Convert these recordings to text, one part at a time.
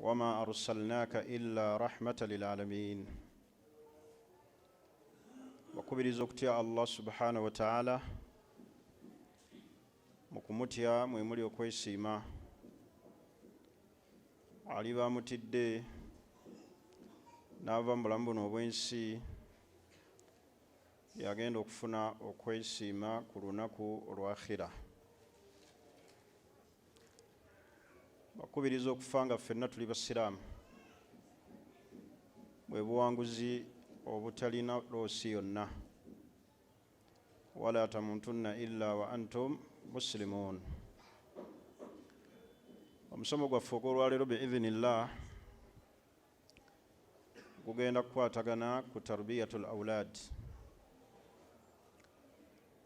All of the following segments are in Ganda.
وما أرسلناك إلا رحمة للعالمين. Bakubiriza okutya Allah subhanahu wa ta'ala, mukumutya mwemuli okwesiima. Ali bamutidde n'ava mu bulamu buno obw'ensi yagenda okufuna okwesiima ku lunaku olw'akhira. Bakubiriza okufa nga ffenna tuli basiraamu, bwe buwanguzi obutalina loosi yonna. Wala tamutunna illa wa antum muslimun. Omusomo gwaffe ogw'olwaleero biidhinillah gugenda kukwatagana ku tarbiyatul awlaad,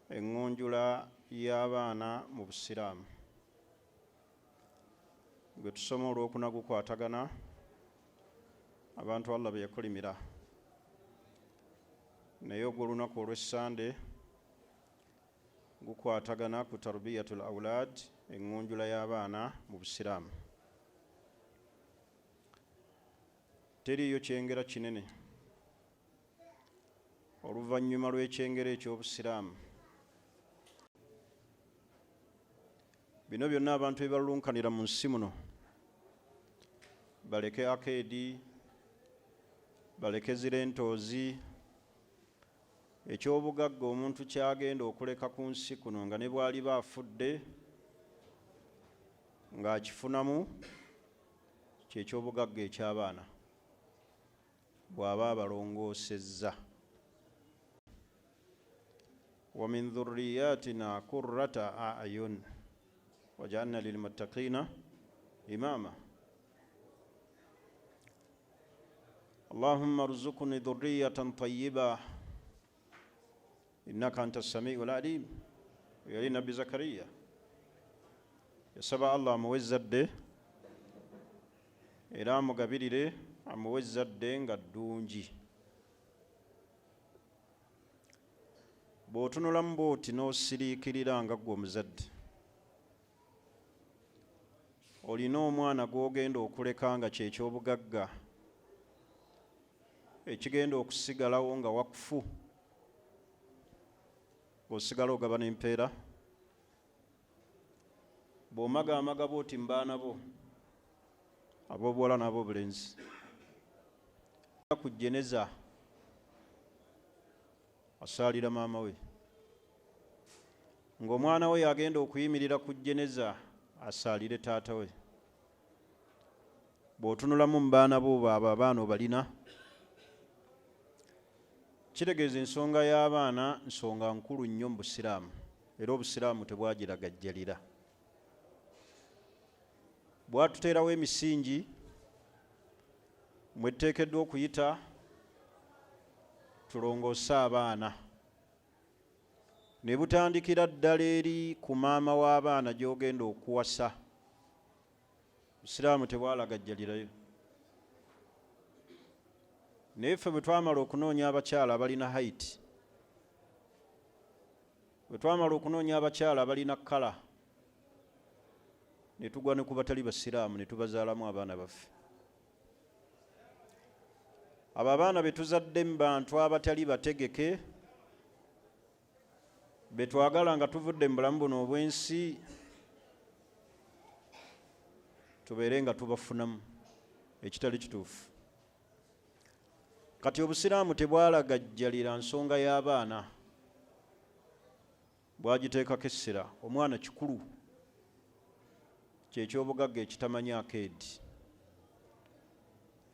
engonjula y'abaana mu busiraamu. Gwe tusoma olw'okuna gukwatagana abantu Allah be yakolimira, naye ogw'olunaku olw'essande gukwatagana ku tarbiyatul awlaad, engonjula y'abaana mu busiraamu. Teriyo kyengera kinene oluvannyuma lw'ekyengera eky'obusiraamu. Bino byonna abantu ebibalunkanira mu nsi muno, baleke akeedi, baleke zirentoozi, ekyobugagga omuntu kyagenda okuleka ku nsi kuno nga ne bw'ali baafudde ng'akifunamu, kyekyobugagga eky'abaana bw'aba abalongoosezza. Wa min dhurriyatina qurrata a'yun waj'alna lilmuttaqina imama. Allahumma rzuqni dhurriyatan tayyiba innaka anta as-sami'ul alim. Yali Nabbi Zakariya yasaba Allah amuwe ezzadde era amugabirire, amuwe ezzadde nga ddungi. Bw'otunulamu bw'oti n'osiriikirira nga ggwe omuzadde, olina omwana gw'ogenda okuleka nga kyekyobugagga ekigenda okusigalawo nga wakufu, bw'osigala ogaba n'empeera. Bw'omagaamaga bw'oti mu baana bo ab'obuwala n'ab'obulenzi, ku jeneza asaalira maama we, ng'omwana we yagenda okuyimirira ku jeneza asaalire taata we. Bw'otunulamu mu baana bo abo abaana obalina, kitegeeza ensonga y'abaana nsonga nkulu nnyo mu busiraamu, era obusiraamu tebwagiragajjalira. Bwatuteerawo emisingi mwe tuteekeddwa okuyita tulongoose abaana, ne butandikira ddala eri ku maama w'abaana gy'ogenda okuwasa. Busiraamu tebwalagajjalirayo. Naye ffe bwe twamala okunoonya abakyala abalina haiti, bwe twamala okunoonya abakyala abalina kkala, ne tugwa ne ku batali basiraamu ne tubazaalamu abaana baffe. Abo abaana be tuzadde mu bantu abatali bategeke, be twagala nga tuvudde mu bulamu buno obw'ensi tubeere nga tubafunamu, ekitali kituufu. Kati obusiraamu tebwalagajjalira nsonga y'abaana, bwagiteekako essira. Omwana kikulu, kyekyobugagga ekitamanyi akeedi.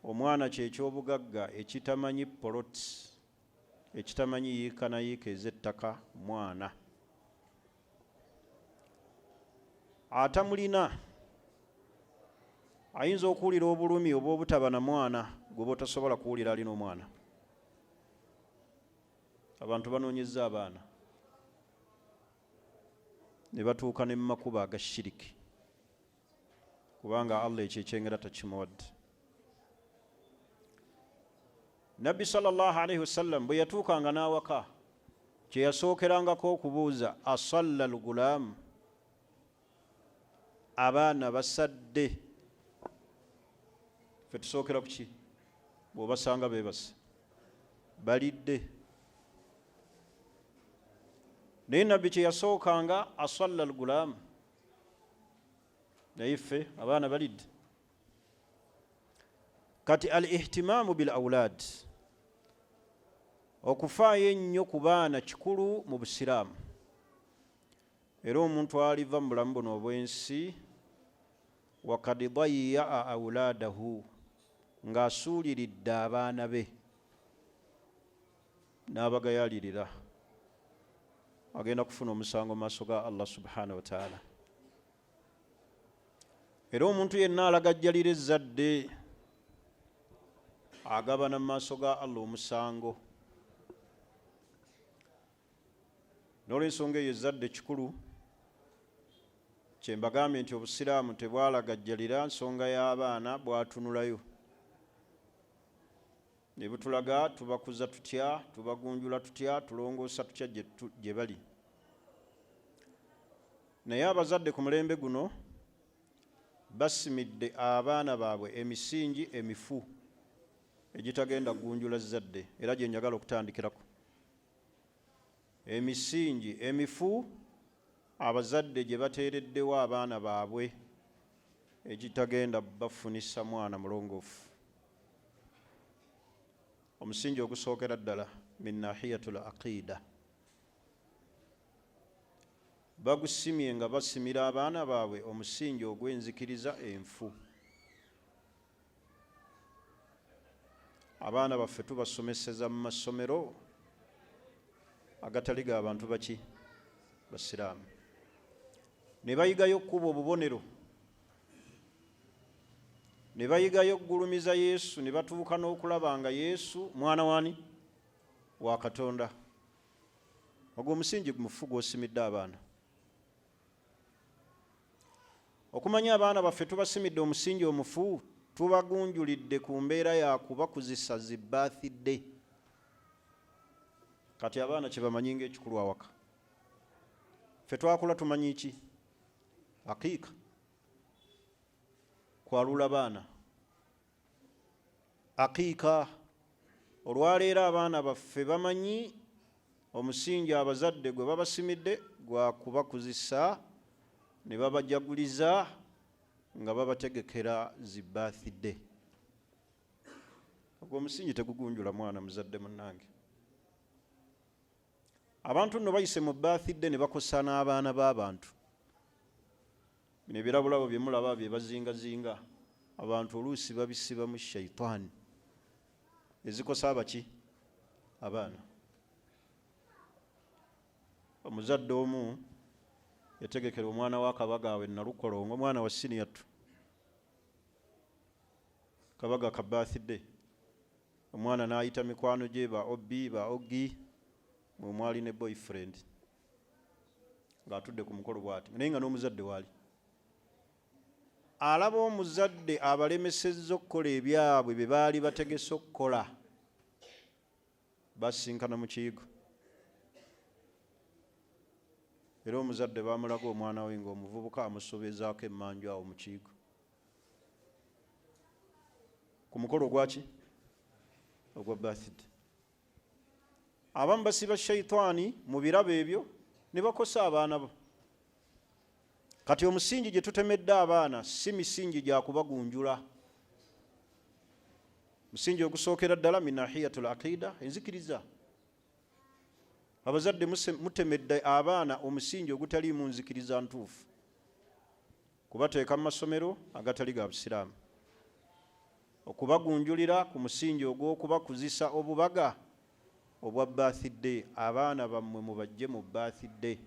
Omwana kyekyobugagga ekitamanyi poloti, ekitamanyi yiika na yiika ez'ettaka. Mwana atamulina ayinza okuwulira obulumi obw'obutaba na mwana gwe botasobola kuwulira alina omwana. Abantu banoonyezza abaana ne batuuka ne mu makubo aga shiriki, kubanga Allah ekyo ekyengera takimuwadde. Nabbi sallallahu alaihi wasallam bwe yatuukanga n'awaka, kye yasookerangako okubuuza asalla al-gulaamu, abaana basadde. ffe tusookera ku ki? Bw'obasanga beebase balidde. Naye nabbi kye yasookanga asalla al-gulaamu, naye ffe abaana balidde. Kati al-ihtimaamu bil awlaad, okufaayo ennyo ku baana kikulu mu busiraamu. Era omuntu aliva mu bulamu buno obw'ensi wakad dayya'a awlaadahu, ng'asuuliridde abaana be n'abagayalirira, agenda kufuna omusango mu maaso ga Allah subhanahu wa ta'ala. Era omuntu yenna alagajjalira ezzadde agabana mu maaso ga Allah omusango. N'olw'ensonga eyo ezzadde kikulu, kye mbagambye nti obusiraamu tebwalagajjalira nsonga y'abaana, bwatunulayo ne butulaga tubakuza tutya, tubagunjula tutya, tulongoosa tutya gye bali. Naye abazadde ku mulembe guno basimidde abaana baabwe emisingi emifu egitagenda kugunjula zadde, era gye njagala okutandikirako. Emisingi emifu abazadde gye bateereddewo abaana baabwe egitagenda bafunisa mwana mulongoofu. Omusingi ogusookera ddala min nahiyatul aqida, bagusimye nga basimira abaana baabwe omusingi ogw'enzikiriza enfu. Abaana baffe tubasomeseza mu masomero agatali ga bantu baki? Basiraamu. Ne bayigayo okkuba obubonero, ne bayigayo okugulumiza Yesu, ne batuuka n'okulaba nga Yesu mwana wani? Wa Katonda. Ogwo omusingi mufu gw'osimidde abaana. Okumanya abaana baffe tubasimidde omusingi omufu, tubagunjulidde ku mbeera ya kubakuzisa zi birthday. Kati abaana kye bamanyi ng'ekikulu awaka. Ffe twakula tumanyi ki? Aqiika, kwalula baana. Aqiika, olwaleero abaana baffe bamanyi omusingi abazadde gwe babasimidde gwa kubakuzisa, ne babajaguliza nga babategekera zi birthday. Ogwo omusingi tegugunjula mwana muzadde munnange. Abantu nno bayise mu birthday ne bakosa n'abaana b'abantu. Bino ebirabulabo bye mulaba bye bazingazinga, abantu oluusi babisiba mu shaitaani ezikosa abaki? Abaana. Omuzadde omu yategekera omwana wa Kabaga we Nalukolongo, omwana wa siniyatu, Kabaga ka birthday. Omwana n'ayita mikwano gye ba Obi ba Ogi, mwali ne boyfriend, ng'atudde ku mukolo bw'ati, naye nga n'omuzadde waali. Alaba omuzadde abalemesezza okukola ebyabwe bye baali bategese okukola, basinkana mu kiyigo. Era omuzadde baamulaga omwana we ng'omuvubuka amusobezaako emmanju awo mu kiyigo. Ku mukolo gwaki? Ogwa birthday. Abamu basiba shaitaani mu birabo ebyo ne bakosa abaana bo. Kati omusingi gye tutemedde abaana si misingi gya kubagunjula. Musingi ogusookera ddala min nahiyatul aqida, enzikiriza. Abazadde mutemedde abaana omusingi ogutaliimu nzikiriza ntuufu, kubateeka mu masomero agatali ga busiraamu, okubagunjulira ku musingi ogw'okubakuzisa obubaga obwa birthday. Abaana bammwe mubajje mu birthday.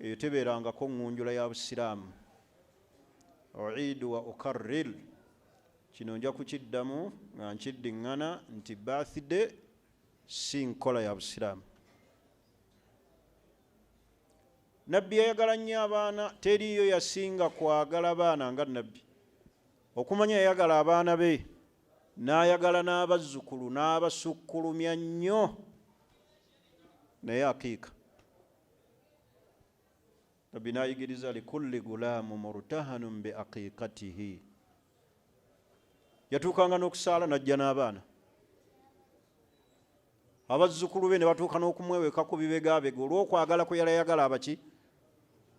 Eyo tebeerangako ngunjula ya busiraamu. Uidu wa ukarrir, kino nja kukiddamu nga nkiddiŋŋana nti birthday si nkola ya busiraamu. Nabbi yayagala nnyo abaana, teriiyo yasinga kwagala baana nga nabbi. Okumanya yayagala abaana be, n'ayagala n'abazzukulu n'abasukkulumya nnyo. Naye aqiika, nabbi n'ayigiriza likulli gulaamu murtahanun bi aqiiqatihi, yatuukanga n'okusaala n'ajja n'abaana, abazzukulu be ne batuuka n'okumweweka ku bibegabega olw'okwagala kwe yalayagala abaki,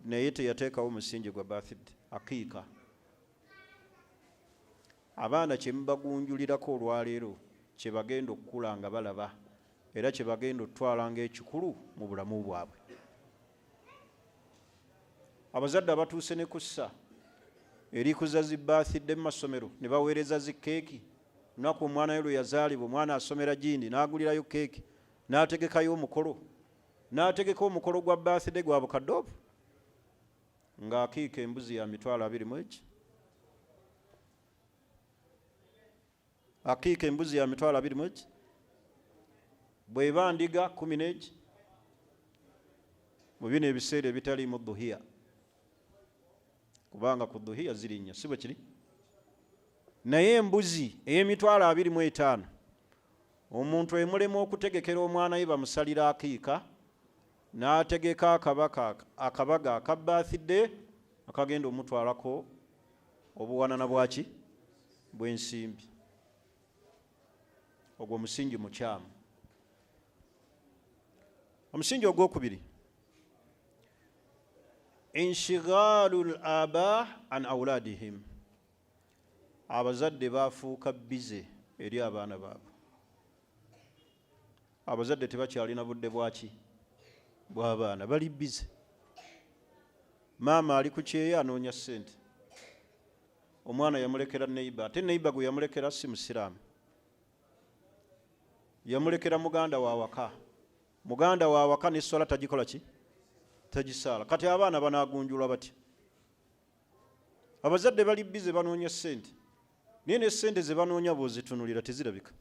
naye teyateekawo musingi gwa birthday, akiika. Abaana kye mubagunjulirako olwaleero kye bagenda okukula nga balaba era kye bagenda okutwala ng'ekikulu mu bulamu bwabwe. Abazadde abatuuse ne kussa erikuza zi birthday mu masomero ne baweereza zi keeki, lunaku omwana we lwe yazaalibwa omwana asomera gindi n'agulirayo keeki n'ategekayo omukolo, n'ategeka omukolo gwa birthday gwa bukadde obwo ng'akiika embuzi ya mitwalo 20 akiika embuzi ya mitwalo 20 bw'eba ndiga 10 mu bino ebiseera ebitaliimu dhuhiya, kubanga ku dhuhiya zirinnya si bwe kiri. Naye embuzi ey'emitwalo 25 omuntu emulema okutegekera omwana we bamusalira akiika, n'ategeka akabaga aka birthday akagenda omutwalako obuwanana bwaki bw'ensimbi. Ogwo musingi mukyamu. Omusingi ogwokubiri, inshighalu al-aba an awladihim. Abazadde bafuuka bize eri abaana baabwe. Abazadde tebakyalina budde bwaki bw'abaana, bali bize. Maama ali ku kyeya anoonya ssente, omwana yamulekera neiba, ate neiba gwe yamulekera si musiraamu, yamulekera muganda wa waka. Muganda wa waka n'essola tagikola ki? Tagisaala. Kati abaana banaagunjulwa batya? Abazadde bali bize banoonya ssente, naye n'essente ze banoonya bw'ozitunulira tezirabika.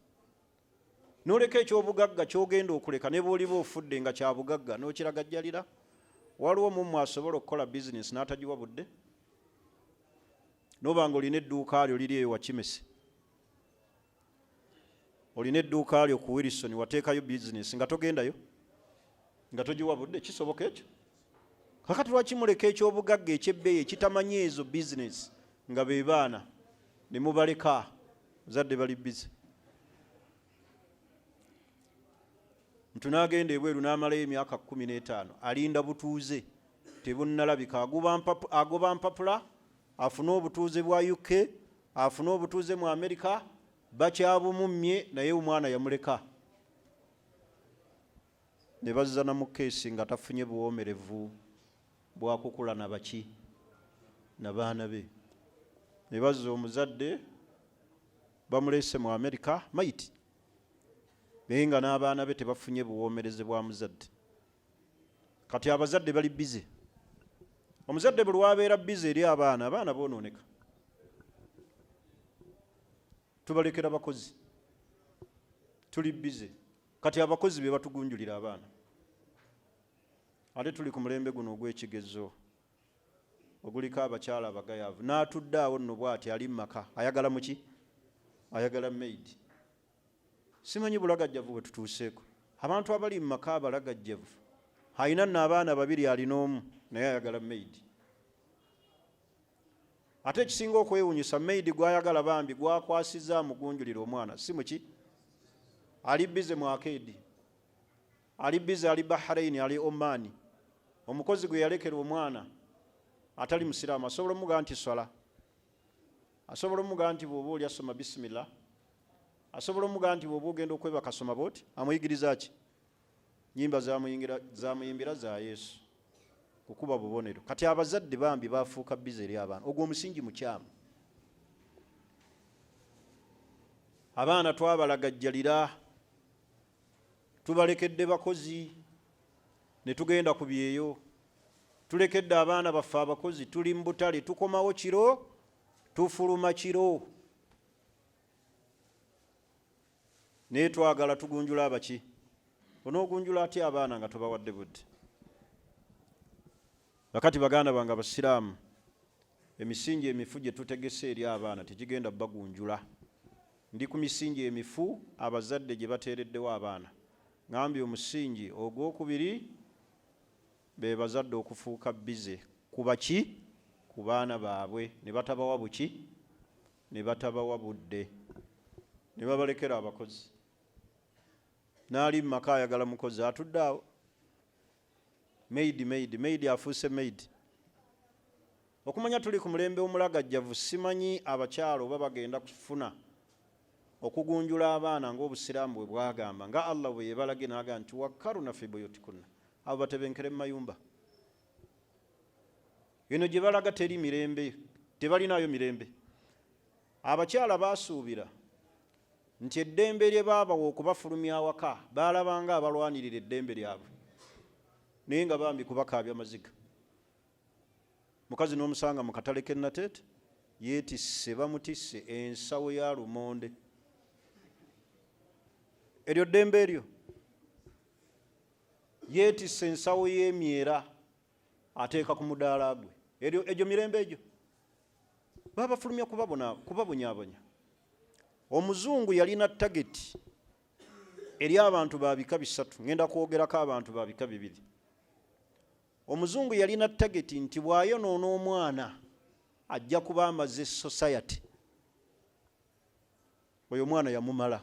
N'oleka ekyobugagga ky'ogenda okuleka ne bw'oliba ofudde nga kya bugagga n'okiragajjalira. Waliwo mumwe asobola okukola bizinesi n'atagiwa budde? N'oba nga olina edduuka lyo liri eyo wa Kimese, olina edduuka lyo ku Wilson, wateekayo bizinesi nga togendayo, nga togiwa budde, kisoboka ekyo? Kakati lwaki muleka ekyobugagga ekyebbeeyi ekitamanyi ezo bizinesi nga be baana ne mubaleka? Zadde bali bize. Muntu n'agenda ebweru n'amalayo emyaka 15 alinda butuuze tebunnalabika, agoba mpapula afune obutuuze bwa UK, afune obutuuze mu Amerika, bakyabumummye naye omwana yamuleka. Ne bazzana mu keesi nga tafunye buwoomerevu bwakukula na baki na baana be. Ne bazza omuzadde bamulese mu Amerika maiti, naye nga n'abaana be tebafunye buwoomereze bwa muzadde. Kati abazadde bali bize. Omuzadde buli lwabeera bize eri abaana, abaana boonooneka. Tubalekera bakozi, tuli bize. Kati abakozi be batugunjulira abaana. Ate tuli ku mulembe guno ogw'ekigezo oguliko abakyala abagayaavu. N'atudde awo nno bw'ati ali mu maka, ayagala muki? Ayagala maid. Simanyi bulagajjavu bwe tutuuseeko. Abantu abali mu maka abalagajjavu, alina nno abaana 2 alina omu, naye ayagala maid. Ate ekisinga okwewunyisa, maid gwayagala bambi gwakwasiza mugunjulira omwana si muki? Ali bize mu akeedi, ali bize, ali Bahrain, ali Oman. Omukozi gwe yalekera omwana atali musiraamu asobola omuga nti swala, asobola omuga nti bw'oba oli asoma bisimillah, asobola omuga nti bw'oba ogenda okwebaka soma bwoti, amuyigiriza ki? Nyimba zamuyimbira za Yesu, kukuba bubonero. Kati abazadde bambi bafuuka bize eri abaana. Ogwo omusingi mukyamu. Abaana twabalagajjalira, tubalekedde bakozi ne tugenda ku byeyo, tulekedde abaana baffe abakozi, tuli mu butale, tukomawo kiro tufuluma kiro, naye twagala tugunjula abaki? Onoogunjula atya abaana nga tobawadde budde? Kakati baganda bange abasiraamu, emisingi emifu gye tutegese eri abaana tegigenda bagunjula. Ndi ku misingi emifu abazadde gye bateereddewo abaana. Ngambye omusingi ogwokubiri be bazadde okufuuka bize ku baki? Ku baana baabwe, ne batabawa buki? ne batabawa budde, ne babalekera abakozi. N'ali mu maka ayagala mukozi atudde awo. Maidi afuuse maidi. Okumanya tuli ku mulembe omulagajjavu, simanyi abakyalo oba bagenda kufuna okugunjula abaana ng'obusiraamu bwe bwagamba, nga Allah bwe yebalage n'agamba nti wakkaruna fi buyutikunna, abo batebenkere mu mayumba. Eno gye balaga teri mirembe, tebalinayo mirembe. Abakyala baasuubira nti eddembe lye baabawa okubafulumya awaka baalabanga abalwanirira eddembe lyabwe, naye nga bambi kubakaabya maziga. Mukazi n'omusanga mu katale k'e Nateete yeetisse, bamutisse ensawo ya lumonde. Eryo ddembe eryo. Yeetisse ensawo y'emyera ateeka ku mudaala gwe. Egyo mirembe egyo. Babafulumya kubabonyaabonya. Omuzungu yalina tageti eri abantu ba bika bisatu. Ngenda kwogerako abantu ba bika bibiri. Omuzungu yalina tageti nti bw'ayonoona omwana ajja kuba amaze society. Oyo mwana yamumala.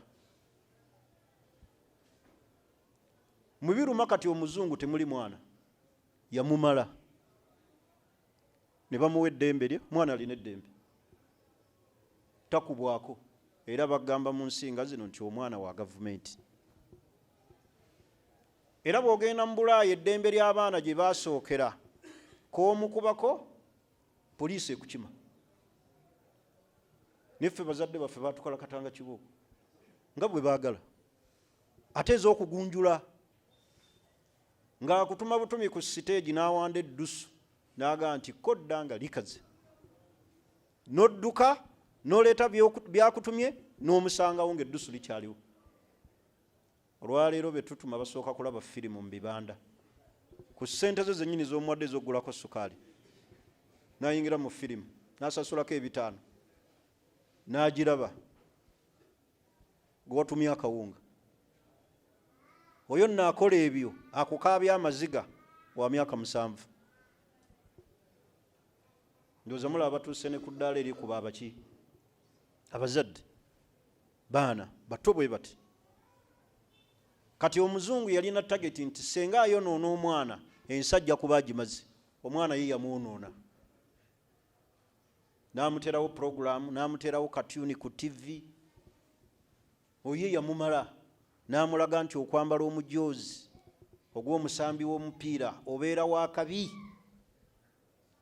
Mubiruma kati omuzungu temuli mwana, yamumala. Ne bamuwa eddembe lye, mwana alina eddembe. Takubwako. Era bagamba mu nsinga zino nti omwana wa gavumenti. Era bw'ogenda mu Bulaaya eddembe ly'abaana gye baasookera, k'omukubako poliisi ekukima. Neffe bazadde baffe baatukola katanga kibuuko nga bwe baagala, ate ez'okugunjula ng'akutuma butumi ku siteegi n'awanda eddusu n'agaa nti kodda nga likaze, n'odduka n'oleeta byakutumye n'omusangawo ng'eddusu likyaliwo. Olwaleero be tutuma basooka kulaba firimu mu bibanda ku ssente ze zennyini z'omuwadde ez'oggulako sukaali, n'ayingira mu firimu n'asasulako ebitaano, n'agiraba gwe watumye akawunga. Oyo naakola ebyo akukaabya amaziga wa myaka 7. Ndowooza mulaba batuuse ne ku ddaala erikuba abaki, abazadde, baana bato bwe bati. Kati omuzungu yalina tageti nti senga ayonoona omwana ensi ajja kuba agimaze. Omwana ye yamwonoona. N'amuterawo puroguramu, n'amuterawo katyuni ku TV. Oye yamumala. N'amulaga nti okwambala omujoozi ogw'omusambi w'omupiira obeera wa kabi.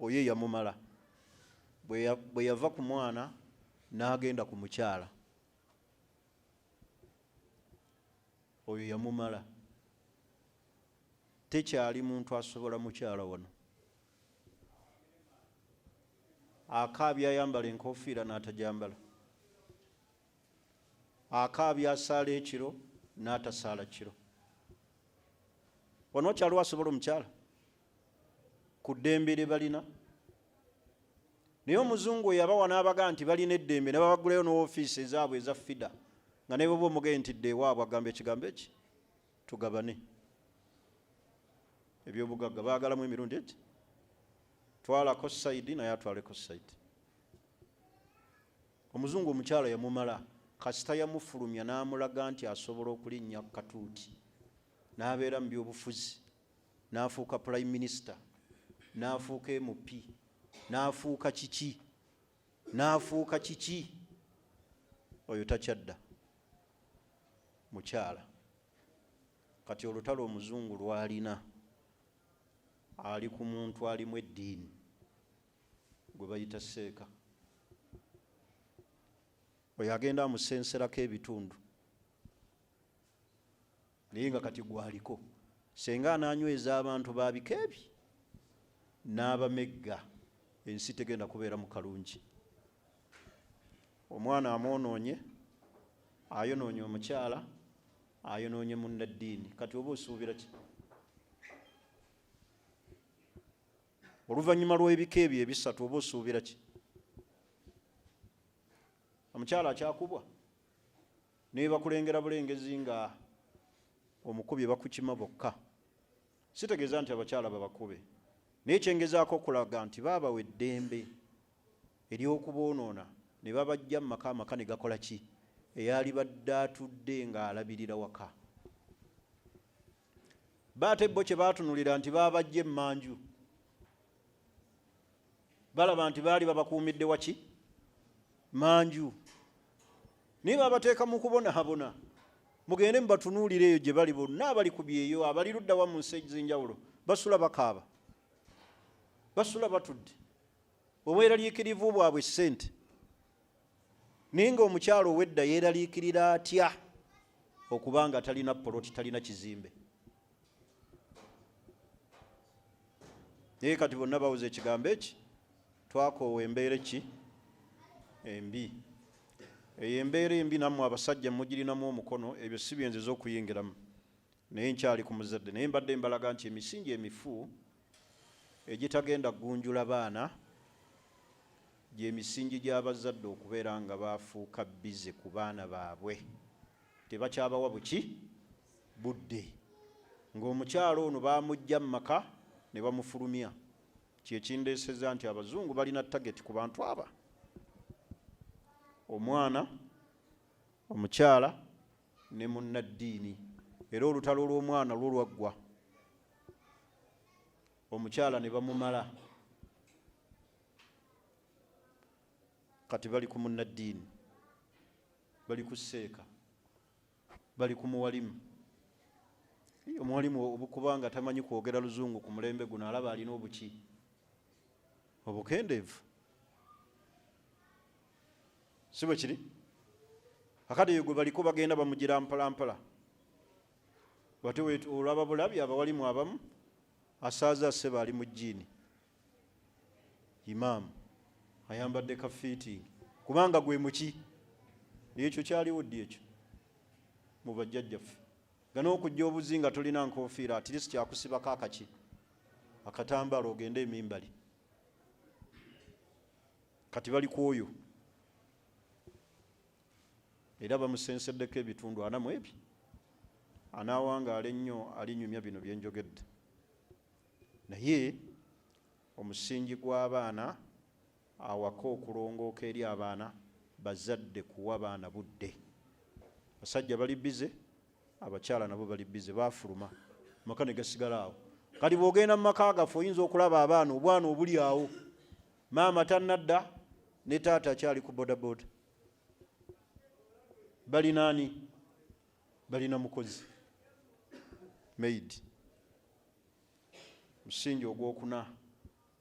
Oye yamumala. Bwe yava ku mwana n'agenda ku mukyala, oyo yamumala. Tekyali muntu asobola mukyala wano. Akaabya ayambala enkofiira n'atajambala. Akaabya asaala ekiro n'atasaala kiro. Wano wakyaliwo asobola omukyala ku ddembe lye balina. Naye omuzungu yabawa n'abaga nti balina eddembe, ne babagulayo n'ofiisi ezaabwe eza FIDA, nga ne bwe omugentidde ewaabwe agamba ekigambo eki, tugabane. Ebyobugagga baagalamu emirundi egi, twalako sayidi naye atwaleko sayidi. Omuzungu omukyala yamumala, kasita yamufulumya n'amulaga nti asobola okulinnya katuuti, n'abeera mu byobufuzi, n'afuuka prime minister, n'afuuka MP, n'afuuka kiki, oyo takyadda mukyala. Kati olutalo omuzungu lwalina ali ku muntu alimu eddiini gwe bayita seeka. Oyo agenda amusenserako ebitundu, naye nga kati gwaliko. Senga ananyweza abantu babika ebi n'abamegga, ensi tegenda kubeera mu kalungi. Omwana amwonoonye, ayonoonye omukyala, ayonoonye munnaddiini. Kati oba osuubira ki? Oluvannyuma lw'ebika ebyo ebisatu oba osuubira ki? Omukyala akyakubwa naye bakulengera bulengezi nga omukubi bakukima bokka. Sitegeeza nti abakyala babakube, naye kyengezaako okulaga nti baabawa eddembe ery'okuboonoona ne babajja mu maka ne gakola ki? Eyali badde atudde ng'alabirira waka. Baate bo kye baatunulira nti baabajja emmanju, balaba nti baali babakuumidde waki? Manju. Naye babateeka mu kubonaabona. Mugende mubatunuulire eyo gye bali bonna abali ku byeyo, abali luddawa mu nsi ez'enjawulo, basula bakaaba, basula batudde, obweraliikirivu bwabwe ssente. Naye ng'omukyalo ow'edda yeeraliikirira atya okuba nga talina poloti, talina kizimbe? Naye kati bonna bawuza ekigambo eki, twakoowa embeera ki? Embi. Eyo embeera embi nammwe abasajja mugirinamu omukono, ebyo si byenziza okuyingiramu, naye nkyali ku muzadde. Naye mbadde mbalaga nti emisingi emifu egitagenda gunjula baana gy'emisingi gy'abazadde okubeera nga baafuuka bize ku baana baabwe, tebakyabawa buki? Budde. Ng'omukyalo ono baamujja mu maka ne bamufulumya. Kyekindeeseza nti abazungu balina tageti ku bantu aba. Omwana, omukyala ne munnaddiini. Era olutalo lw'omwana lwo lwaggwa, omukyala ne bamumala, kati bali ku munnaddiini, bali ku seeka, bali ku muwalimu. Omuwalimu obukubanga tamanyi kwogera luzungu ku mulembe guno, alaba alina obuki? Obukendeevu. Si bwe kiri? Akati eyo gwe baliko bagenda bamugira mpalampala. Bate olaba bulabi abawalimu abamu asaaza sseba ali mu jjiini, imaamu ayambadde kafiitingi, kubanga gwe muki? Ekyo kyaliwo ddi ekyo mu bajjajjaffe? Nga n'okujja obuzi nga tolina nkofiira, at least kyakusibako akaki? Akatambaala ogende emimbali. Kati bali ku oyo. Era bamusenseddeko ebitundu 40 mu ebyo. Anaawangaala ennyo alinyumya bino bye njogedde. Naye omusingi gw'abaana awaka okulongooka eri abaana, bazadde kuwa baana budde. Basajja bali bize, abakyala nabo bali bize, baafuluma, maka ne gasigala awo. Kati bw'ogenda mu maka gaffe oyinza okulaba abaana, obwana obuli awo, maama tannadda ne taata akyali ku bodaboda. Balinaani? Balina mukozi, maid. Musingi ogwokuna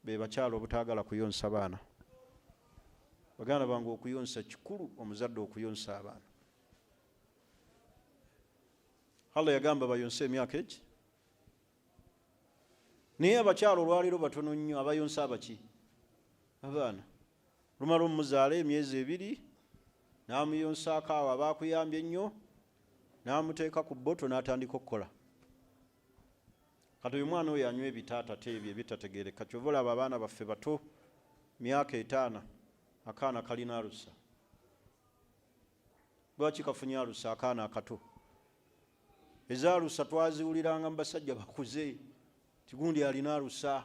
be bakyala obutaagala kuyonsa baana. Baganda bange okuyonsa kikulu, omuzadde okuyonsa abaana. Allah yagamba bayonse emyaka egi. Naye abakyala olwaleero batono nnyo abayonsa abaki? Abaana. Lumala omuzaala emyezi 2, n'amuyonsaako awo abaakuyambye ennyo, n'amuteeka ku bboto n'atandika okukola. Kati uyu mwana oyo anywa ebitaata ebyo ebitategeereka. Kyova olaba abaana baffe bato, myaka 5, akaana kalina alusa. Lwaki kafunye alusa akaana akato? Ezaalusa twaziwuliranga mu basajja bakuze, tigundi alina alusa,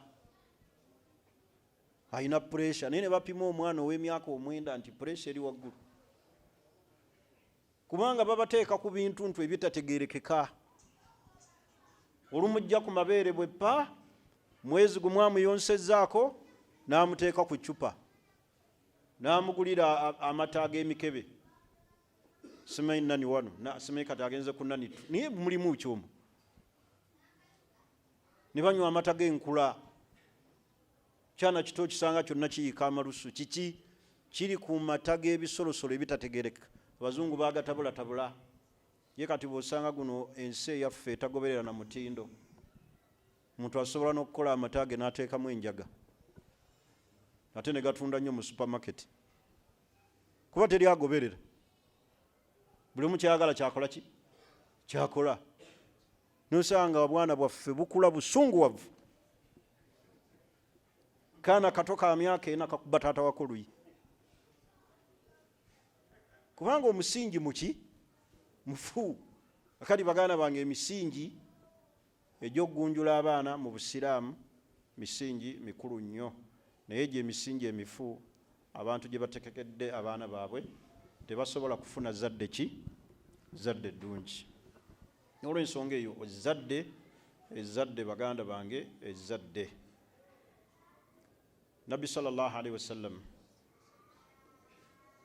alina puresha. Naye ne bapima omwana ow'emyaka 9 nti puresha eri waggulu, kubanga babateeka ku bintu ebitategeerekeka. Olumujja ku mabeere bwe ppa, mwezi gumu amuyonsezaako, n'amuteeka ku ccupa, n'amugulira amata ag'emikebe. Simanyi nani wano, simanyi kati agenze ku nani, naye mulimu kyomu. Ne banywa amata g'enkula. Kyana kito kisanga kyonna kiyiika amalusu. Kiki? Kiri ku mata g'ebisolosolo ebitategeereka. Abazungu baagatabulatabula. Ye kati bw'osanga guno ensi eyaffe etagoberera na mutindo, omuntu asobola n'okukola amata ge n'ateekamu enjaga, ate ne gatunda nnyo mu supermarket, kuba teri agoberera. Buli omu kyayagala kyakola ki? Kyakola. Nosanga obwana bwaffe bukula busunguwavu. Kaana kato ka myaka 4 kakuba taata wako luyi, kubanga omusingi muki? Mufu. Akati baganda bange, emisingi egy'okugunjula abaana mu busiraamu misingi mikulu nnyo, naye gye emisingi emifu abantu gye batekekedde abaana baabwe tebasobola kufuna zadde ki zadde ddungi. Olw'ensonga eyo ezzadde baganda bange ezzadde. Nabbi sallallahu alaihi wasallam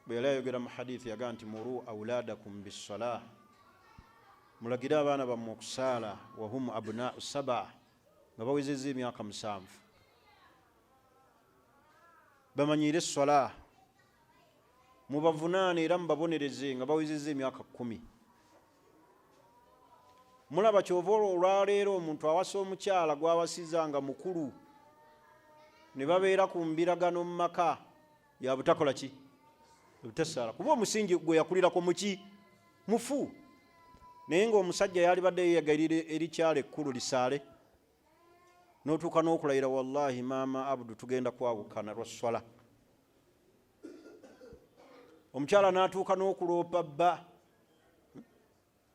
bwe yali ayogera mu hadithi yaga nti muru auladakum bisalah, mulagire abaana bammwe okusaala, wahum abnau saba, nga bawezezza emyaka 7. Bamanyire essola, mubavunaane era mubabonereze nga bawezezza emyaka 10. Mulaba kyova olwaleero omuntu awasa omukyala gwawasiza nga mukulu ne babeera ku mbiragano mu maka ya butakola ki butasaala, kuba omusingi gwe yakulirako muki mufu. Naye ng'omusajja yali badde yeyagalira erikyala ekkulu lisaale, n'otuuka n'okulayira wallahi maama Abdu tugenda kwawukana lwa swala. Omukyala n'atuuka n'okuloopa bba,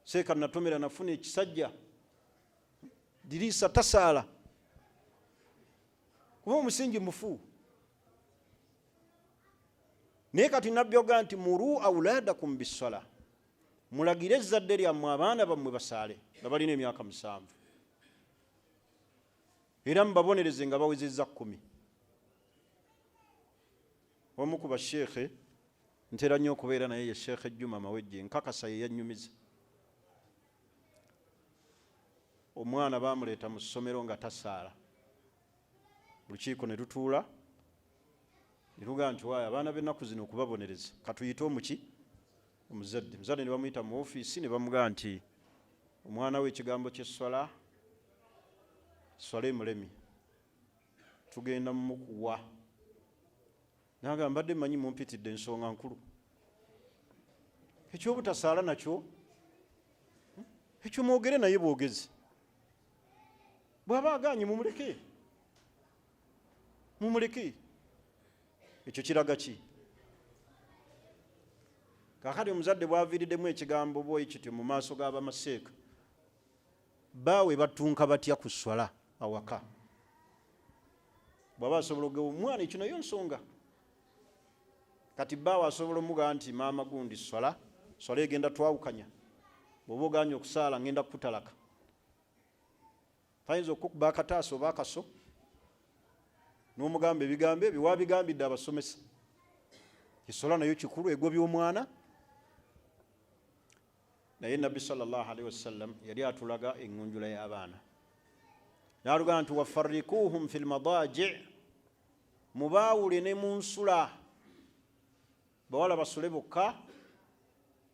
seeka natomera nafuna ekisajja diriisa tasaala, kuba omusingi mufu. Naye kati nabbi oga nti muru auladakum bisala, mulagire ezzadde lyammwe abaana bammwe basaale nga balina emyaka 7, era mubabonereze nga bawezezza 10. Omu ku basheekhe ntera nnyo okubeera naye ye Sheekhe Juma Mawejje, nkakasa ye yannyumiza. Omwana baamuleeta mu ssomero nga tasaala, olukiiko ne lutuula ne lugaa nti waayo abaana b'ennaku zino okubabonereza katuyite omuki omuzadde. Muzadde ne bamuyita mu ofiisi ne bamugaa nti omwana we ekigambo ky'esswala, swala emulemi, tugenda mumukuwa. Naga mbadde mmanyi mumpitidde ensonga nkulu, ekyobutasaala nakyo ekyo mwogere naye bwogezi, bw'aba aganye mumuleke. Ekyo kiraga ki? Kakati omuzadde bw'aviiriddemu ekigambo bwoyi kityo mu maaso g'abamaseeka, baawe batunka batya ku swala awaka? Bw'aba asobola okugewa omwana ekyo nayo nsonga. Kati baawe asobola omugaa nti maama gundi swala egenda twawukanya, bw'oba oganye okusaala ngenda kukutalaka. Tayinza okukuba akataasa oba akaso n'omugamba ebigambo ebyo wabigambidde abasomesa. Essola nayo kikulu, egobya omwana. Naye Nabbi sallallahu alaihi wasallam yali atulaga engunjula y'abaana, n'aluga nti wafarrikuhum fil madaji', mubaawule ne mu nsula. Bawala basule bokka,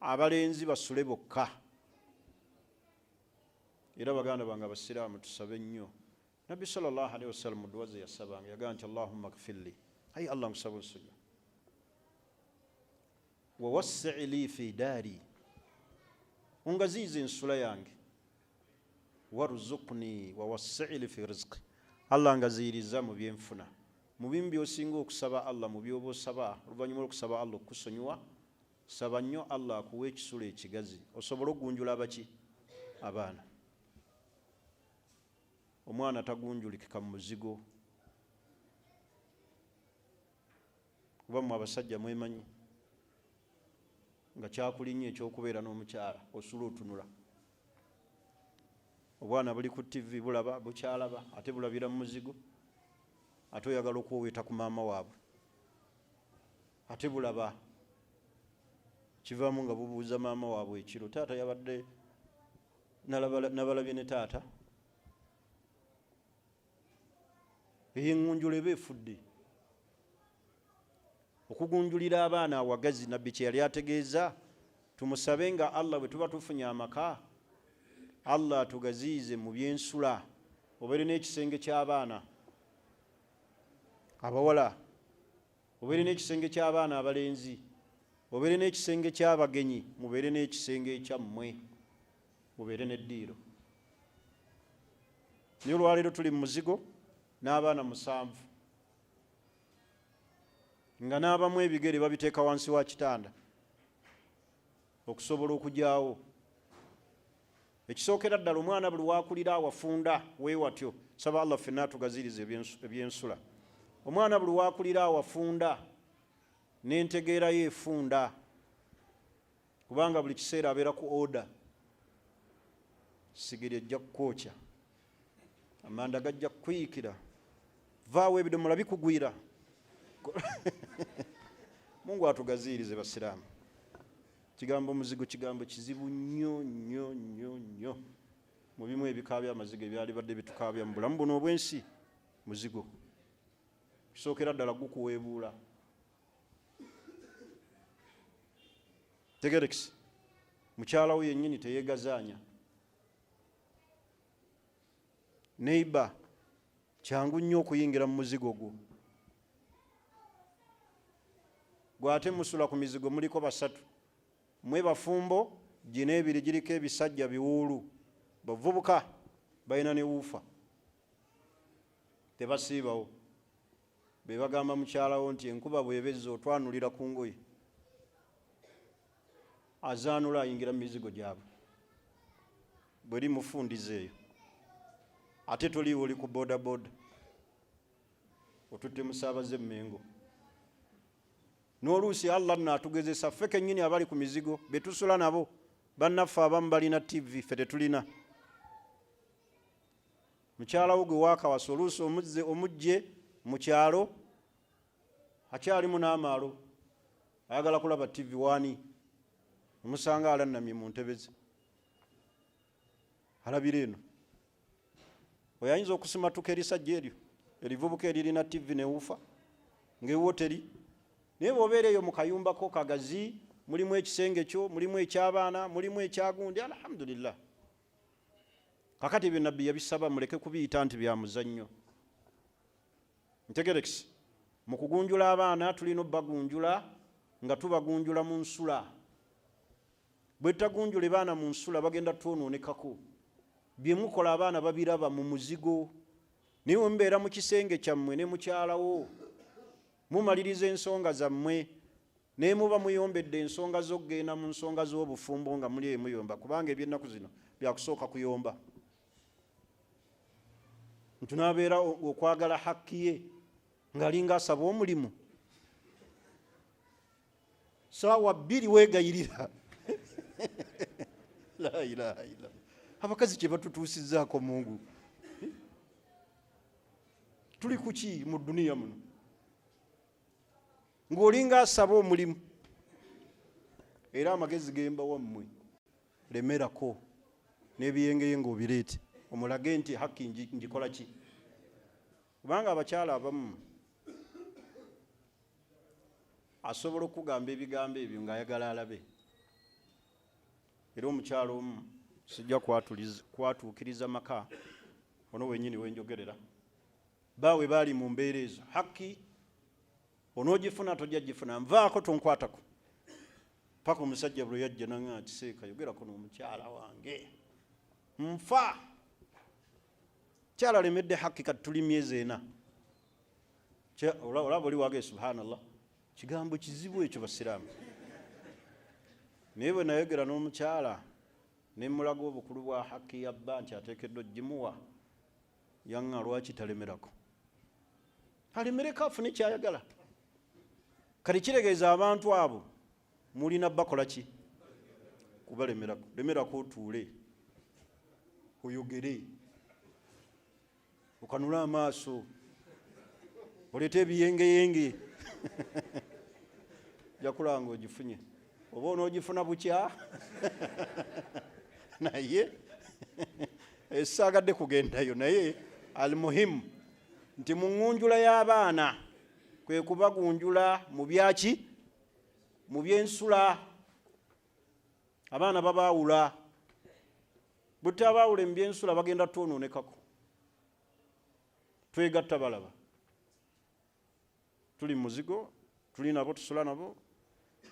abalenzi basule bokka. Era baganda bange abasiraamu tusabe nnyo. Nabbi sallallahu alaihi wasallam mu dduwa ze yasabanga yagaa nti Allahumma gfirli, ayi Allah nkusaba onsonyiwe, wa wassi' li fi daari, ongaziize ensula yange, warzuqni wa wassi' li fi rizqi, Allah ngaziiriza mu byenfuna. Mu bimu by'osinga okusaba Allah, mu byoba osaba oluvannyuma lw'okusaba Allah okukusonyiwa, saba nnyo Allah akuwa ekisulo ekigazi osobole okugunjula abaki abaana. Omwana tagunjulikika mu muzigo, kuba mmwe abasajja mwemanyi nga kyakulinnyo ekyokubeera n'omukyala osula otunula. Obwana buli ku TV bulaba bukyalaba ate bulabira mu muzigo, ate oyagala okuweeta ku maama waabwe, ate bulaba kivaamu nga bubuuza maama waabwe ekiro, taata yabadde nabalabye ne taata. Engunjula eba efudde. Okugunjulira abaana awagazi Nabbi kye yali ategeeza, tumusabe nga Allah bwe tuba tufunye amaka, Allah atugaziize mu byensula, obeere n'ekisenge ky'abaana abawala, obeere n'ekisenge ky'abaana abalenzi, obeere n'ekisenge ky'abagenyi, mubeere n'ekisenge ekyammwe, mubeere n'eddiiro. Naye olwaleero tuli mu muzigo n'abaana 7, nga n'abamu ebigere babiteeka wansi wa kitanda okusobola okujyawo. Ekisookera ddala omwana buli waakulira awafunda weewatyo, saba Allah ffenna atugaziirize ebyensula. Omwana buli waakulira awafunda n'entegeerayo efunda kubanga buli kiseera abeera ku oda. Sigiri ejja kukookya, amanda gajja kukuyikira, vaawo ebidomola bikugwira. Mungu atugaziirize basiraamu. Kigambo muzigo kigambo kizibu nnyo nnyo nnyo nnyo. Mu bimu ebika by'amazigo ebyali badde bitukaabya mu bulamu buno obw'ensi, muzigo kisookera ddala gukuweebuula. Tegerekisi mukyala we yennyini teyeegazaanya. Neiba kyangu nnyo okuyingira mu muzigo gwo. Gwate musula ku mizigo muliko basatu, mwe bafumbo, gino ebiri giriko ebisajja biwuulu, bavubuka balina ne wuufa, tebasiibawo. Be bagamba mukyalawo nti enkuba bwebezza otwanulira ku ngoye, azaanula ayingira mu mizigo gyabwe. Bweri mufundiza eyo ate toliiwo oli ku boda boda, otutte musaabaze Mmengo. N'oluusi Allah n'atugezesa ffe kennyini abali ku mizigo be tusula nabo. Bannaffe abamu balina TV, ffe tetulina. Mukyalawo gwe waakawasa oluusi omugje mu kyalo akyalimu n'amaalo, ayagala kulaba TV wani, omusanga alannamye mu ntebe ze alabira eno. Oyo ayinza okusimatuka erisajja eryo erivubuka eririna TV ne wuufa ng'ewo teri. Naye bw'obeera eyo mu kayumbako kagazi, mulimu ekisenge kyo, mulimu eky'abaana, mulimu ekyagundi, alhamdulillah. Kakati ebyo nabbi yabisaba muleke kubiyita nti bya muzannyo. Ntegerekisi mu kugunjula abaana tulina obbagunjula nga tubagunjula mu nsula. Bwe tutagunjula baana mu nsula bagenda twonoonekako. Bye mukola abaana babiraba mu muzigo. Naye mbeera mu kisenge kyammwe ne mukyalawo mumaliriza ensonga zammwe, naye muba muyombedde ensonga z'okgenda mu nsonga z'obufumbo nga muli muyomba, kubanga eby'ennaku zino byakusooka kuyomba. Ntunaabeera okwagala hakki ye ng'alinga asaba omulimu. Saawa 2 weegayirira. La ilaha illa. Abakazi kye batutuusizzaako Mungu. Tuli kuki mu duniya muno? Ng'olinga asaba omulimu. Era amagezi gemba wammwe lemerako n'ebiyengeyenga obireete omulage nti hakki ngikola ki. Kubanga abakyala abamu asobola okugamba ebigambo ebyo ng'ayagala alabe. Era omukyala omu sijja kwatuukiriza maka ono wennyini wenjogerera, baawe baali mu mbeera ezo. Hakki onoogifuna tojja gifuna, nvaako tonkwatako. Paka omusajja bwe yajja naŋŋa ati seeka yogerako n'omukyala wange nfa. Kyala alemedde hakki kati tuli myezi 4. Olaba oli wage subhanallah. Kigambo kizibu ekyo basiraamu. Naye bwe nayogera n'omukyala ne mulaga obukulu bwa hakki yabba nti ateekeddwa ogimuwa, yaŋŋa lwaki talemerako. Alemereko afune kyayagala. Kati kiregeeza abantu abo mulina bakola ki? Kubalemerako. Lemerako otuule, oyogere, okanule amaaso, oleete ebiyengeyenge. Jakulanga ogifunye. Oba onoogifuna bukya. Naye esaagadde kugendayo, naye almuhimu nti mu ngunjula y'abaana kwe kubagunjula mu byaki? Mu byensula. Abaana babaawula. Bwe tutabaawule mu byensula bagenda twonoonekako. Twegatta balaba. Tuli muzigo, tuli nabo tusula nabo.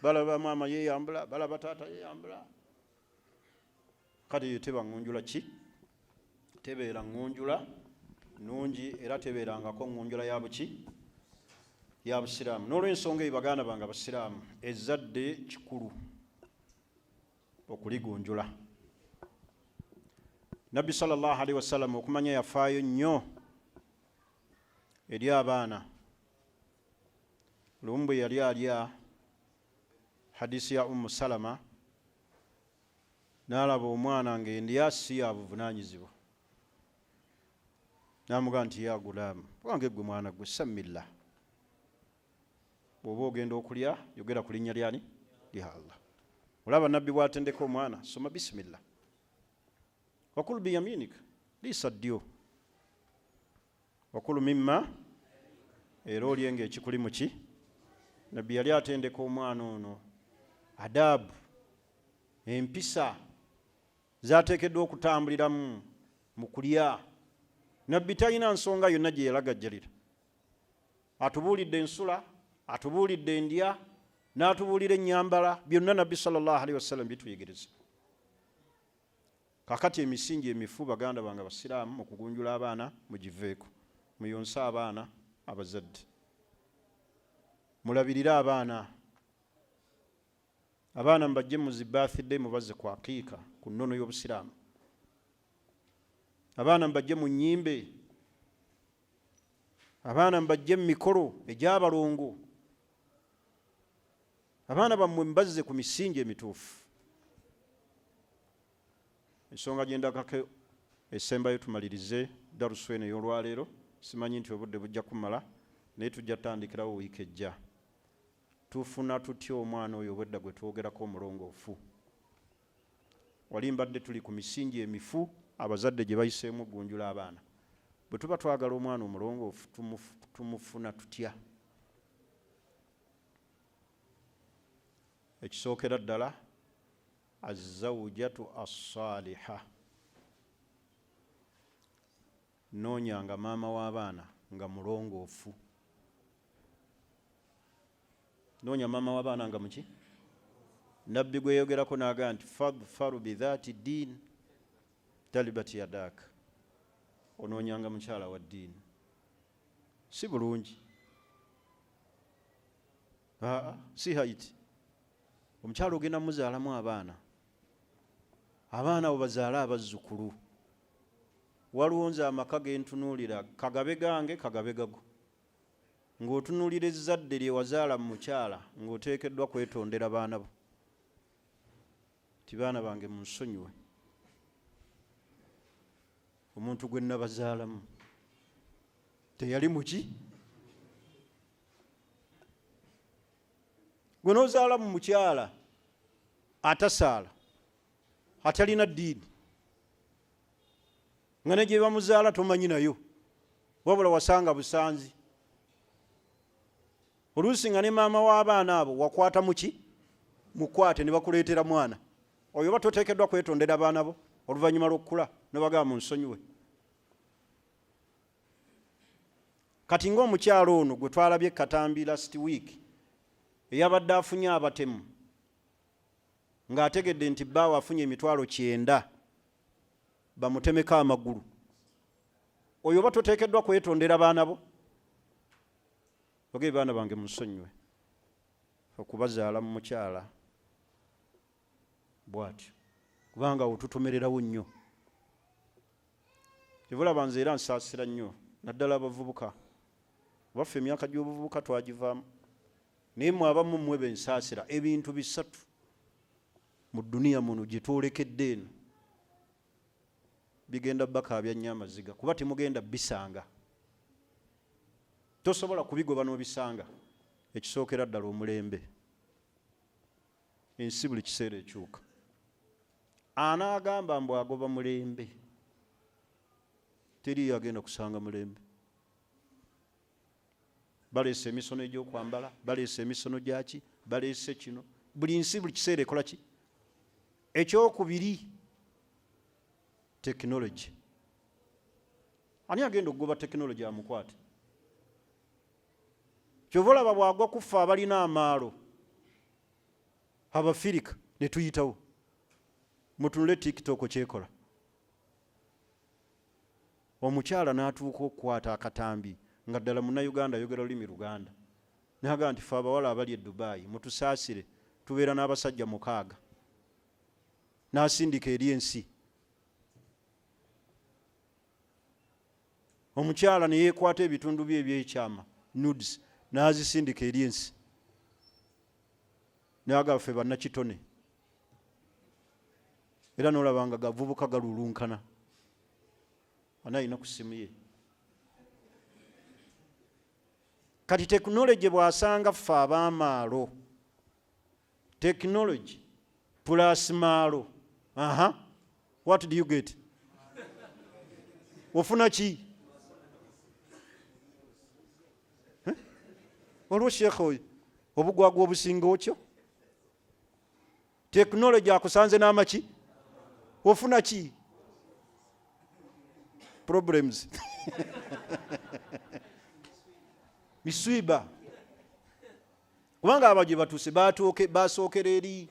Balaba maama yeeyambula, balaba taata yeeyambula. Kati teba ngunjula ki? Tebeera ngunjula nungi era tebeerangako ngunjula ya buki? Ya busiraamu. N'olw'ensonga eyo baganda bange abasiraamu, ezzadde kikulu okuligunjula. Nabbi sallallahu alaihi wasallam okumanya yafaayo nnyo eri abaana. Lumu bwe yali alya hadisi ya Salama n'alaba omwana ng'endya si ya buvunaanyizibwa n'amugamba nti ya gulaamu wange gwe mwana gwe samillah, bw'oba ogenda okulya yogera ku linnya lyani lya Allah. Olaba nabbi bw'atendeka omwana soma bisimillah wakulu biyaminika liisa ddyo wakulu mimma, era olye ng'ekikuli mu ki. Nabbi yali atendeka omwana ono adaabu, empisa zateekeddwa okutambuliramu mu kulya. Nabbi talina nsonga yonna gye yalagajjalira. Atubuulidde ensula, atubuulidde endya, n'atubuulira ennyambala, byonna Nabbi sallallahu alaihi wasallam bituyigiriza. Kakati emisingi emifu baganda bange abasiraamu mu kugunjula abaana mugiveeko, muyonse abaana abazadde, mulabirire abaana mbajje muzi birthday mubaze ku aqiika ku nnono y'obusiraamu, abaana mbajje mu nnyimbe, abaana mbajje mu mikolo egy'abalongo, abaana bammwe mbazze ku misingi emituufu. Ensonga gyendakako esembayo tumalirize darusu eno ey'olwaleero, simanyi nti obudde bujja kumala naye tujja tutandikirawo wiiki ejja. Tufuna tutya omwana oyo obwedda gwe twogerako omulongoofu? Wali mbadde tuli ku misingi emifu abazadde gye bayiseemu ogunjula abaana. Bwe tuba twagala omwana omulongoofu tumufuna tutya? Ekisookera ddala azzawjatu as-saaliha, noonyanga maama w'abaana nga mulongoofu. Noonya maama w'abaana nga muki? Nabbi gwe yogerako n'agamba nti fadfaru bidhaati ddiin talibat yadaaka, onoonyanga mukyala wa ddiini. Si bulungi, si haiti. Omukyala ogenda muzaalamu abaana, abaana abo bazaale abazzukulu. Waliwo nze amaka gentunuulira, kagabe gange kagabe gago. Ng'otunuulira ezzadde lye wazaala mu mukyala ng'oteekeddwa kwetondera baana bo. Ti baana bange munsonyiwe, omuntu gwe nabazaalamu teyali muki? Gwe n'ozaala mu mukyala atasaala, atalina ddiini, nga ne gye bamuzaala tomanyi nayo, wabula wasanga busanzi. Oluusi nga ne maama w'abaana abo wakwata muki? Mukwate ne bakuleetera mwana oyo. Oba toteekeddwa kwetondera abaana bo oluvannyuma lw'okukula n'obagamba munsonyiwe. Kati ng'omukyalo ono gwe twalabye Katambi last week eyabadde afunye abatemu ng'ategedde nti bbaawe afunye emitwalo 9 bamutemeko amagulu, oyo oba toteekeddwa kwetondera baana bo? Ogee baana bange munsonyiwe, okubazaala mu mukyala bw'atyo, kubanga otutomererawo nnyo. Kyebulaba nze era nsaasira nnyo naddala abavubuka, baffe emyaka gy'obuvubuka twagivaamu, naye mwe abamu mmwe bensaasira ebintu 3 mu dduniya muno gye twolekedde eno bigenda bakaabya nnyo amaziga, kuba temugenda bisanga, tosobola kubigoba n'obisanga. Ekisookera ddala omulembe, ensi buli kiseera ekyuka. Anaagamba mbu agoba mulembe, teriyo agenda kusanga mulembe. Baleese emisono egy'okwambala, baleese emisono gyaki, baleese kino. Buli nsi buli kiseera ekola ki? Ekyokubiri, tekinologi. Ani agenda okugoba tekinologi amukwate? Kyova olaba bwagwa kufa abalina amaalo, Abafirika ne tuyitawo. Mutunule TikTok kyekola. Omukyala n'atuuka okukwata akatambi nga ddala Munnayuganda ayogera olulimi Luganda, n'agamba nti fe abawala abali e Dubai mutusaasire, tubeera n'abasajja 6, n'asindika eri ensi. Omukyala ne yeekwata ebitundu bye ebyekyama nudes n'azisindika eri ensi, n'agaffe bannakitone era n'olabanga gavubuka galulunkana anayina ku ssimu ye. Kati tekinologi bw'asanga ffe ab'amaalo, tekinologi plus maalo, what do you get? Ofuna ki? Olwo sheekh oyo obugwagwa obusinga otyo, tekinologi akusanze n'amaki, ofuna ki? Problems. Miswiba. Kubanga abaje batuuse basookera eri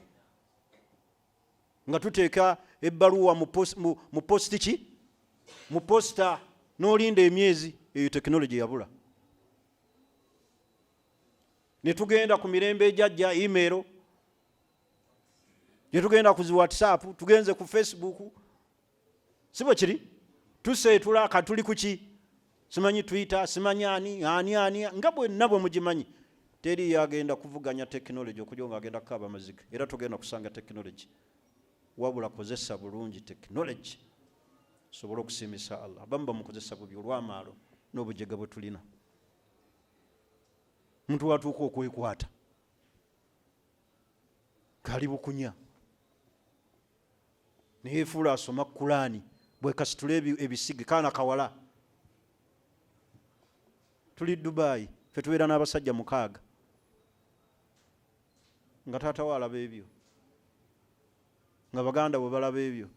nga tuteeka ebbaluwa mu posti ki? Mu posta n'olinda emyezi, eyo tekinologi yabula. Ne tugenda ku mirembe ejajja email, ne tugenda ku WhatsApp, tugenze ku Facebook, sibo kiri? Tuseetula katuli ku ki? Simanyi Twitter, simanyi ani nga bwenna bwe mugimanyi. Teri yagenda kuvuganya tekinologi okujja nga agenda kukaaba amaziga. Era tugenda kusanga tekinologi. Wabula kozesa bulungi tekinologi sobola okusiimisa Allah. Bamba mukozesa bubi olw'amaalo n'obujega bwe tulina. Muntu watuuka okwekwata kali bukunya neyefuula asoma Kulaani bwekasitula ebisige kaana kawala. Tuli Dubai, ffe tubeera n'abasajja 6 nga taata we alaba ebyo, nga baganda bwe balaba ebyo,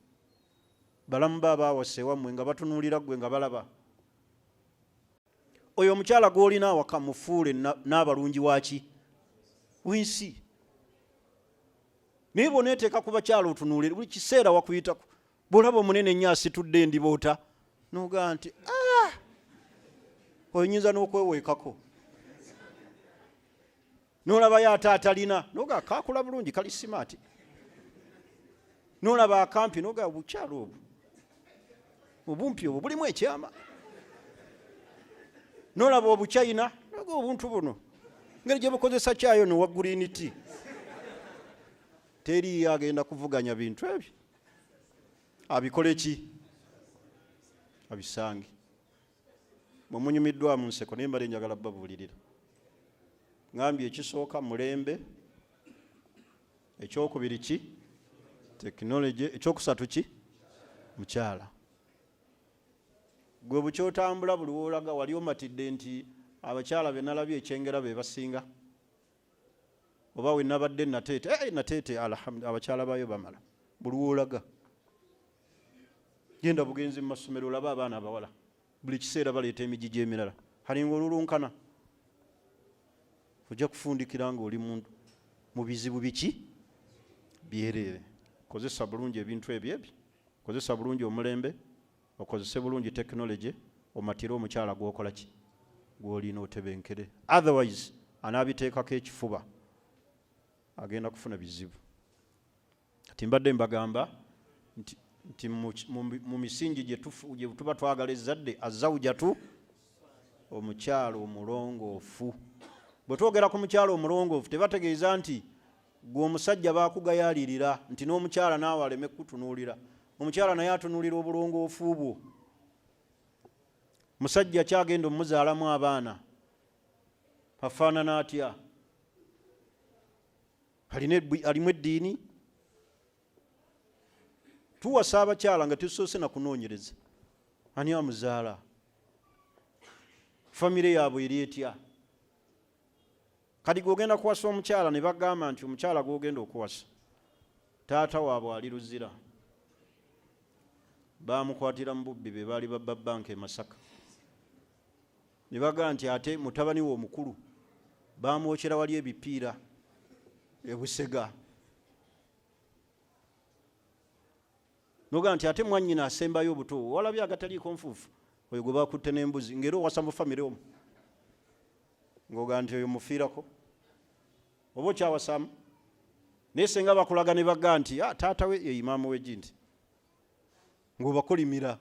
balamu baba awase ewammwe nga batunuulira ggwe nga balaba. Oyo omukyala gw'olina awaka mufuule n'abalungi waki? W'ensi. Naye bw'oneeteeka ku bakyala otunuulire buli kiseera wakuyitako, bw'olaba omunene ennyo asitudde endiboota n'ogaa nti oyinza n'okweweekako. N'olabayo ate atalina n'ogaa kaakula bulungi kali simaati. N'olaba akampi n'ogaa obukyala obwo obumpi obwo bulimu ekyama. N'olaba obuchina n'ogaa obuntu buno ngeri gye bukozesa kyayo ne waggulini ti. Teri agenda kuvuganya bintu ebyo. Abikole ki? Abisange. Mumunyumiddwa mu nseko naye mbadde njagala babuulirira. Ngambye ekisooka mulembe, ekyokubiri ki? Tekinologi, ekyokusatu ki? Mukyala. Gwe bukyotambula buli woolaga wali omatidde nti abakyala be nalabye ekyengera be basinga. Oba we nabadde nateete alhamdulillah abakyala bayo bamala. Buli woolaga. Genda bugenzi mu masomero olaba abaana abawala. Buli kiseera baleeta emijiji emirala. Halinga olulunkana. Ojja kufundikira nga oli muntu mu bizibu biki? Byereere. Kozesa bulungi ebintu ebyo. Kozesa bulungi omulembe. Okozese bulungi tekinologi. Omatire omukyala gw'okola ki? Gw'olina otebenkere. Otherwise anaabiteekako ekifuba agenda kufuna bizibu. Kati mbadde mbagamba nti mu misingi gye tuba twagala ezzadde azawujatu omukyalo omulongoofu. Bwe twogera ku mukyalo omulongoofu tebategeeza nti gwe omusajja baakugayaalirira nti n'omukyala naawe aleme kutunuulira. Omukyala naye atunuulira obulongoofu bwo. Musajja kyagenda omuzaalamu abaana afaanana atya? Alimu eddiini? Tuwasa abakyala nga tusoose na kunoonyereza. Ani amuzaala? Famire yaabwe eri etya? Kati gw'ogenda kuwasa omukyala ne bagamba nti omukyala gw'ogenda okuwasa taata waabwe ali luzira. Baamukwatira mu bubbi be baali babba banka e Masaka. Ne bagamba nti ate mutabani we omukulu baamwokyera wali ebipiira e Busega. Noga nti ate mwannyina asembayo obuto walabye agataliiko nfuufu oyo gwe bakutte n'embuzi ng'era owasa mu famire omwo ng'oga nti oyo mufiirako oba okyawasamu naye senga bakulaga ne bagga nti taata we ye imaama we nti ng'obakolimira